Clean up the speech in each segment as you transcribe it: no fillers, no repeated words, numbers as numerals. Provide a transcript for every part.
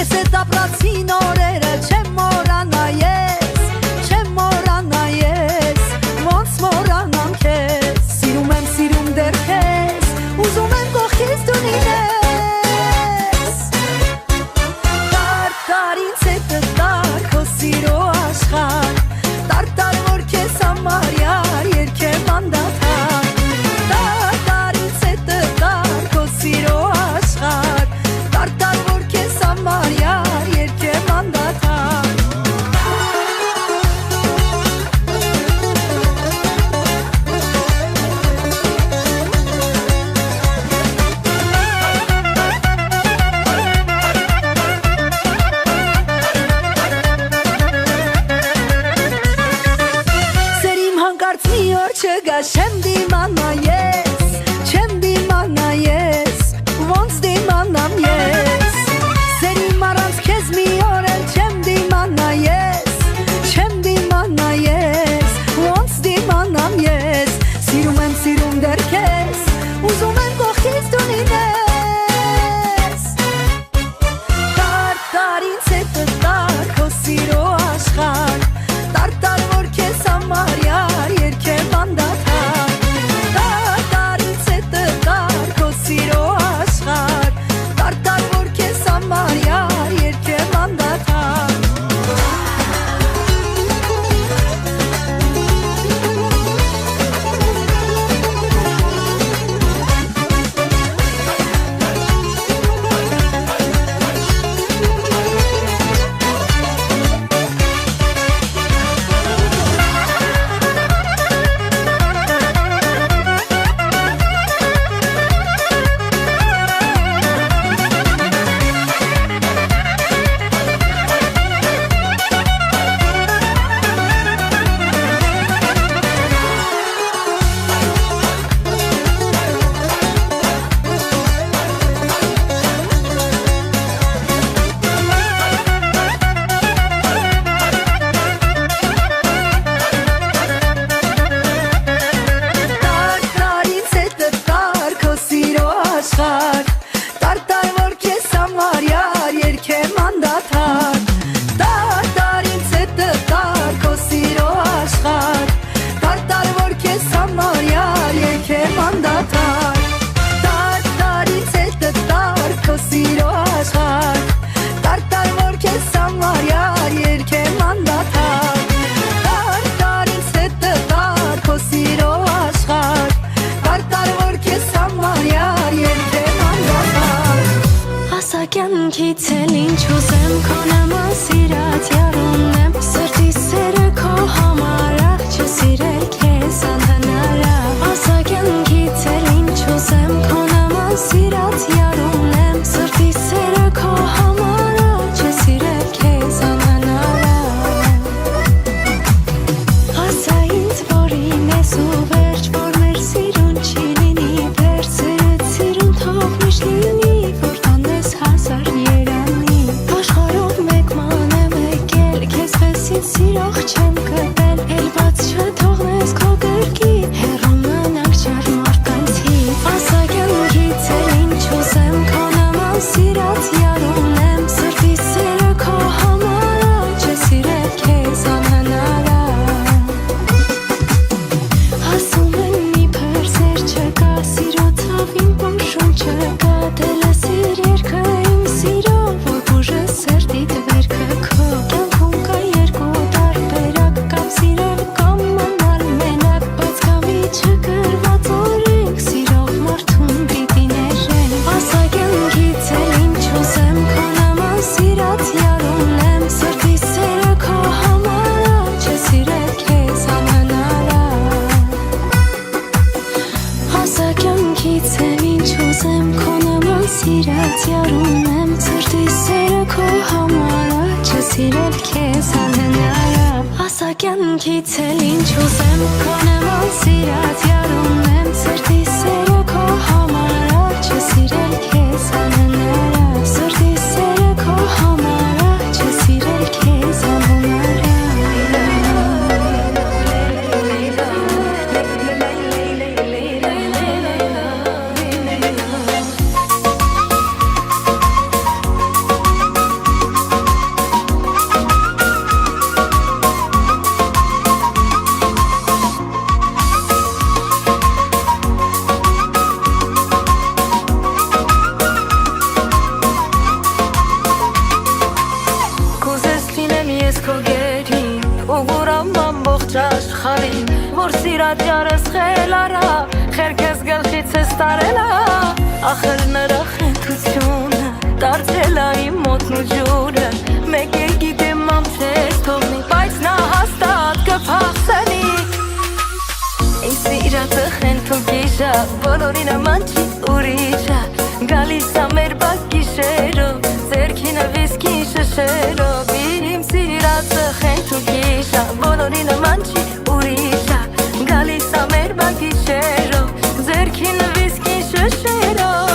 Քեզ հետ ապրածին օրերը չեմ մոռանա ես, չեմ մոռանա ես, ոնց մոռանամ քեզ, սիրում դեռ քեզ, ուզում եմ կողքից դու լինես, տար ինձ հետը տար քո սիրո աշխարհ, տար որ քեզ համար յար երգեմ անդադար, տար ինձ հետը տար քո սիրո աշխարհ, տար որ քեզ համար յար երգեմ անդադար. Չեմ դիմանա ես, չեմ դիմանա ես, ոնց դիմանամ ես, սերիմ առանց քեզ մի օր էլ չեմ դիմանա ես, չեմ դիմանա ես, ոնց դիմանամ ես, սիրում դեռ քեզ, ուզում եմ կողքից դու լինես, տար ինձ հետը տար քո սիրո աշխարհ, տար որ քեզ համար յար երգեմ անդադար. որ սիրատյարս խելարա խերքես գլխից ես տարելա ախր նրա խենթությունը դարձել է իմ մոտն ու ջուրը մեկ է գիտեմ ամցես թողնի բայց նա հաստատ կփախսենի Իմ սիրածը խենթուկիշա բոլորին ամանչի ուրիշա գալիս ա մեր բակ գիշերով ձերքինը վիսկի շշերով Իմ սիրածը խենթուկիշա բոլորին ամանչի ուրիշա գալիս ա մեր բակ գիշերով ձերքինը վիսկի շշերով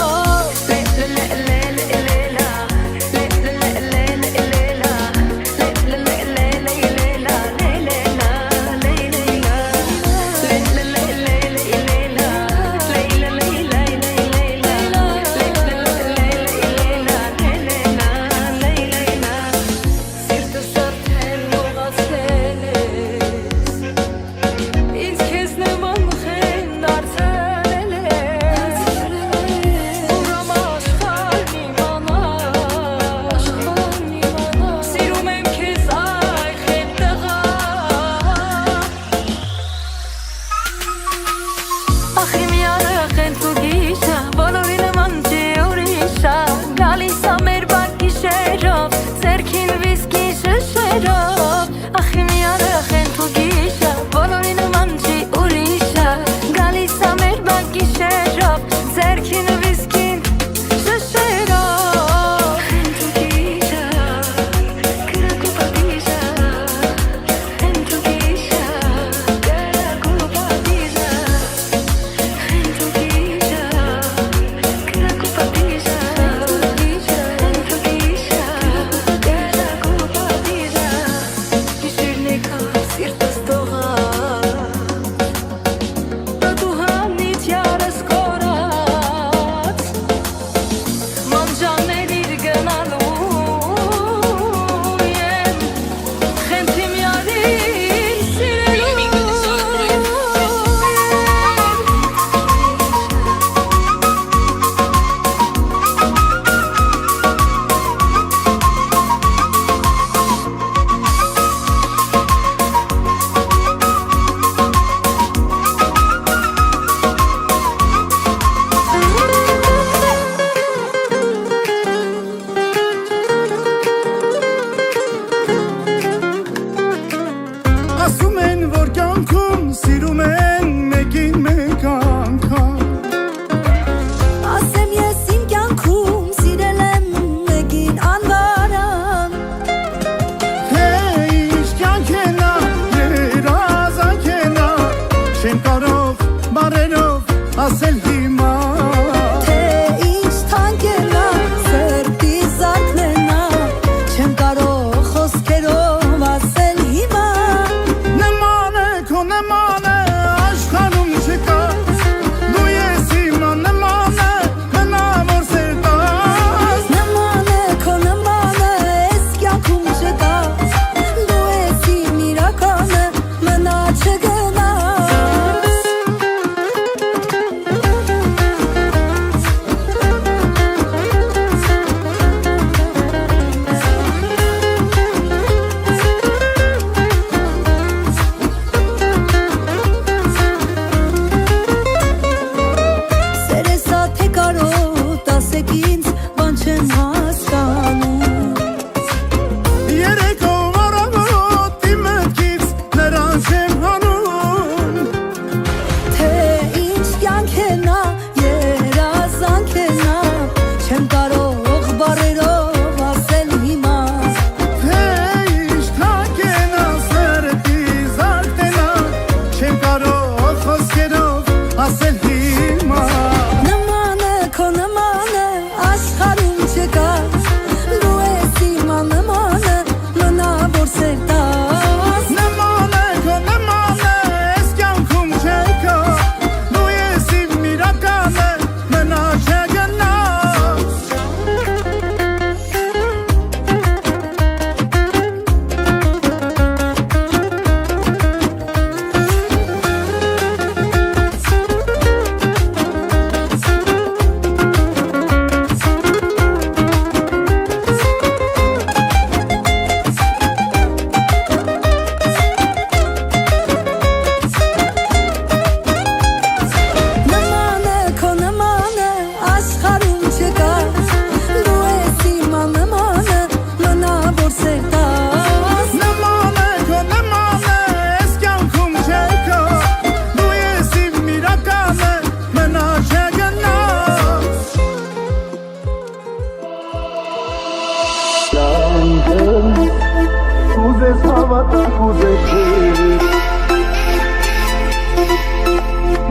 Ուզես հավատակ ուզեցի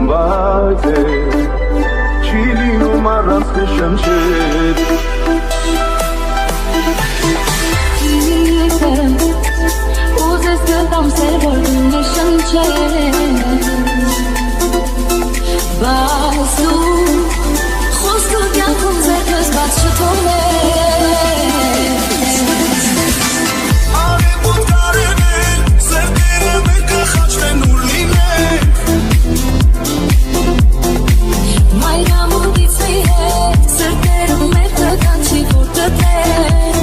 Բայց չի լինում առանց կշնչել Ուզես գտամ սեր, որ դու շնչել Բայց դու խոսքու կյանքում ձերքս բաց չթողնել Արևոտ կարևել, սերտերը մեկը խաչվեն ուր լինենք Մայրամուտից մի հետ, սրտերում մեր տկանչի որ տտեն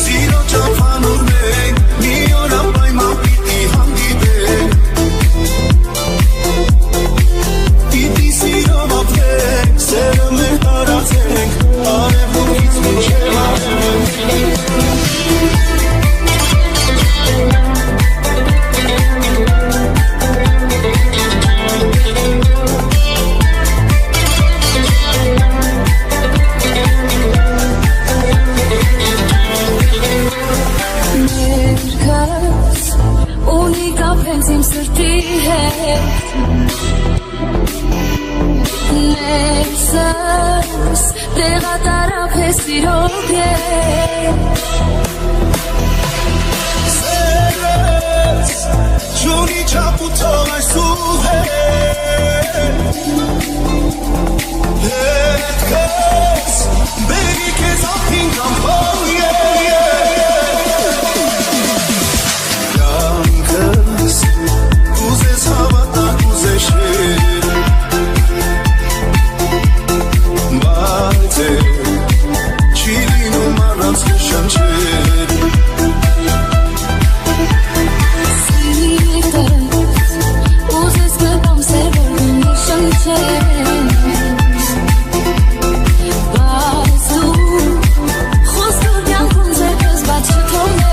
Սիրո ճամփան ուր մենք, մի օր անպայման պիտի հանդիպենք Պիտի սիրով ապրենք, սերը մեր տարածենք, արևմուտքից մինչև արևենք Իմ սրտի հետ Ներսս տեղատարապ է սիրով ետ Սերս, չունի չապ ու թող այս ու հետ Հետքս, բերի կեզ ափին կամպան Յանքս, ուզես հավատակ ուզեշել Բայց չի լինում առանց կշնչել Սիրտս, ուզես գտամ սեր, որ դու շնչել Բայց դու խոսքու կյանքում ձերքս բաց չթողնել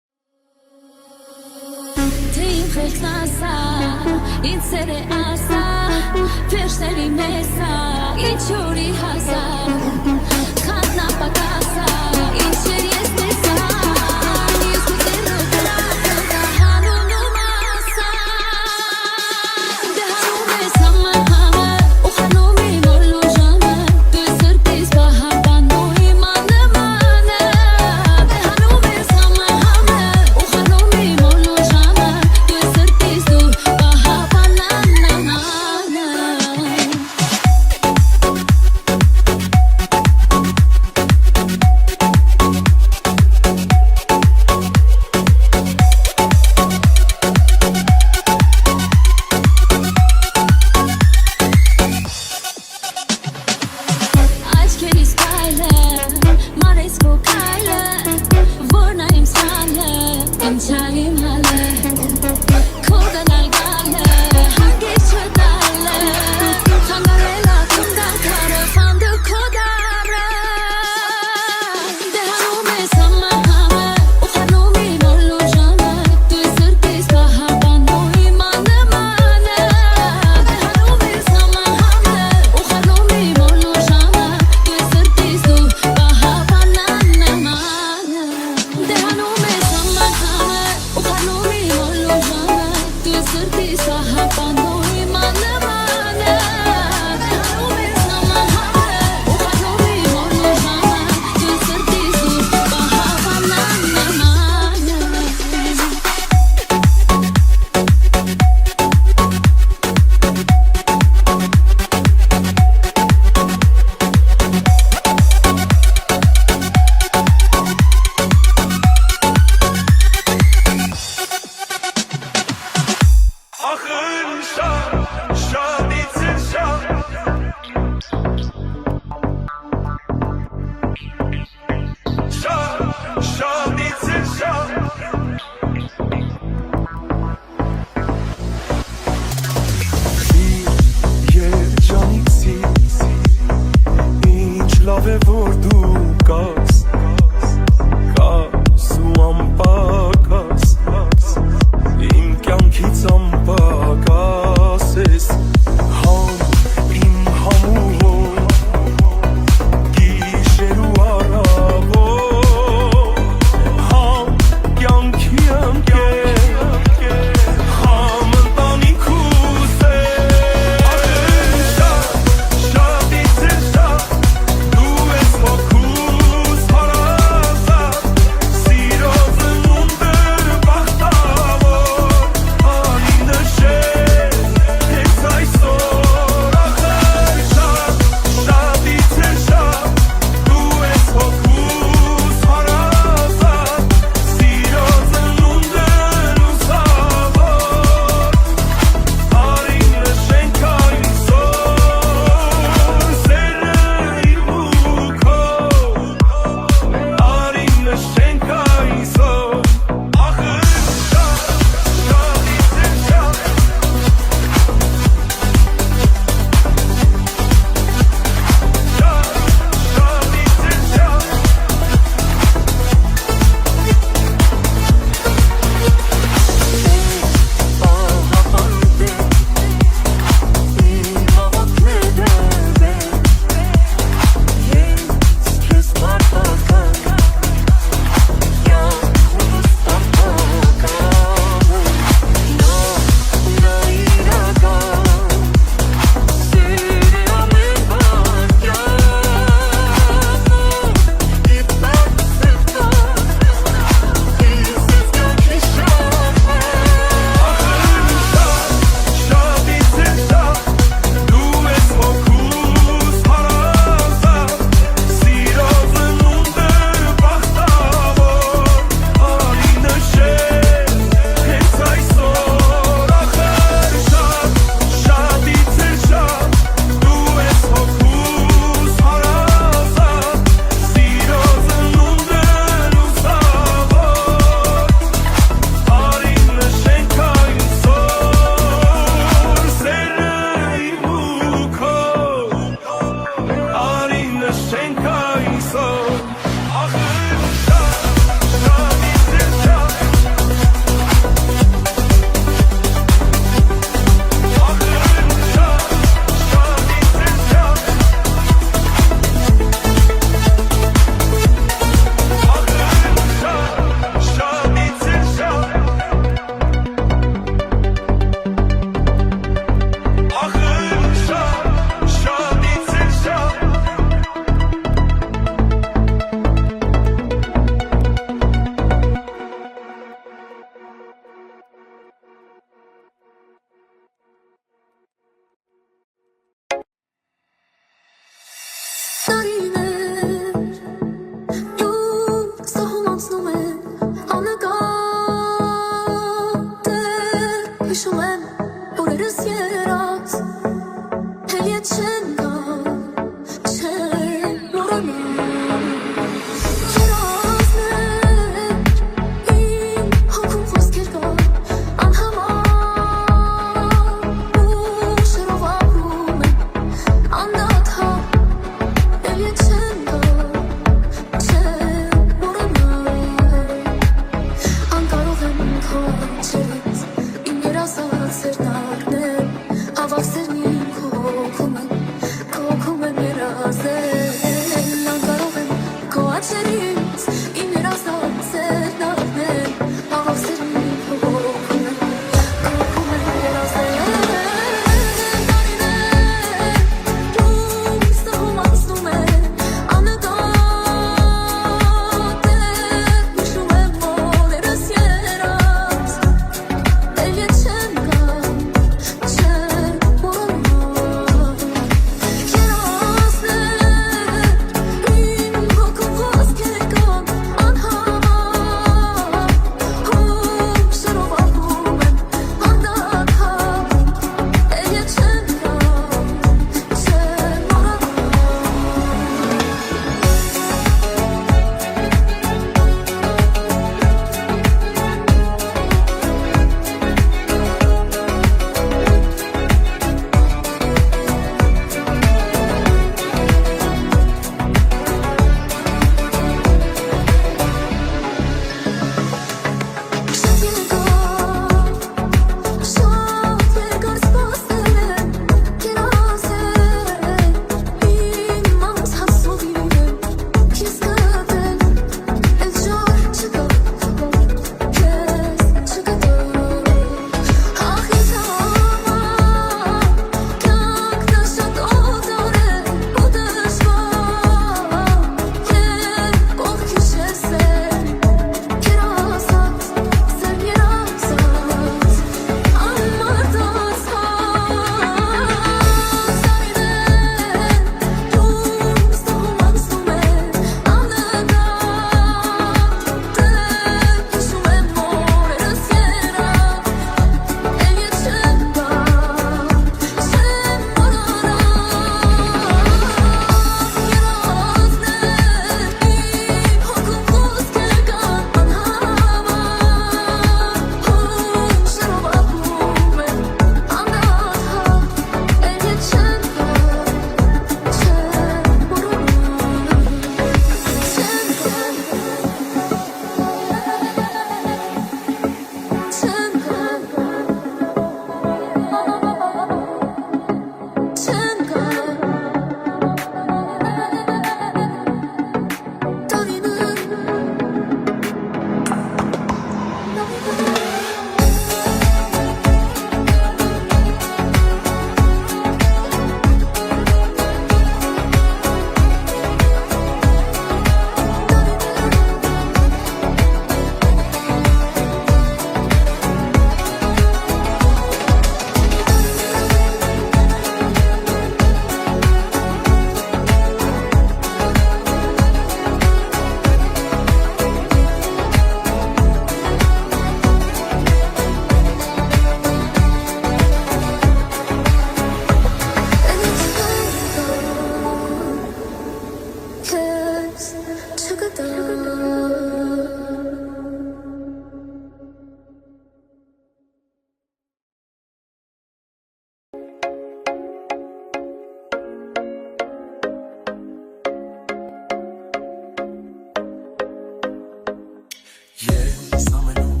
Ես ամենում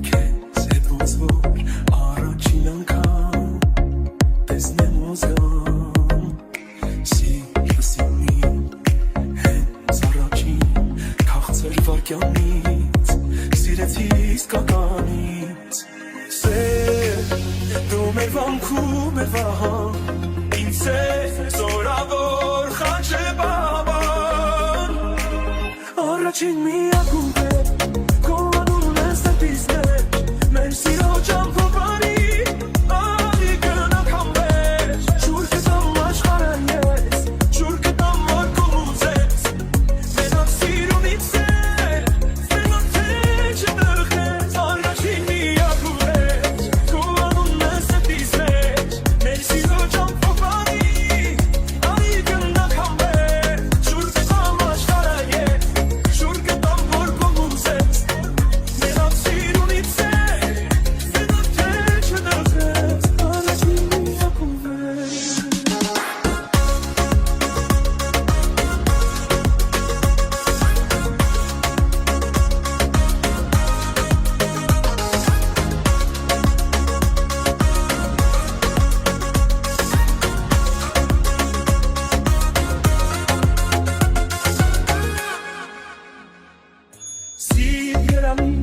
քեզ հետ ոնց որ առաջին անգամ տեսնեմ ուզում Սիրասիմի հենց առաջին քաղցր վարկյանից Սիրեցի իսկականից Սեր դու մեր վանքում էր վահան Ինձ է զորավոր խաչե բաբան Առաջին միակում է Քո անունն է սրտիս մեջ Մեր սիրո ճամփորդի Անի գնանք անվեր Ջուր կտամ աշխարհը ես Ջուր կտամ որ կուզես Մենակ սիրունից է Մենակ թե չդրխես Առաջին միակում է Քո անունն է սրտիս մեջ Մեր սիրո ճամփորդի Անի գնանք անվեր Ջուր կտամ աշխարհը ես Ջուր կտամ որ կուզես Մենակ սիրունից է Մենակ թե չդրխես Առաջին միակում է Սիրամի,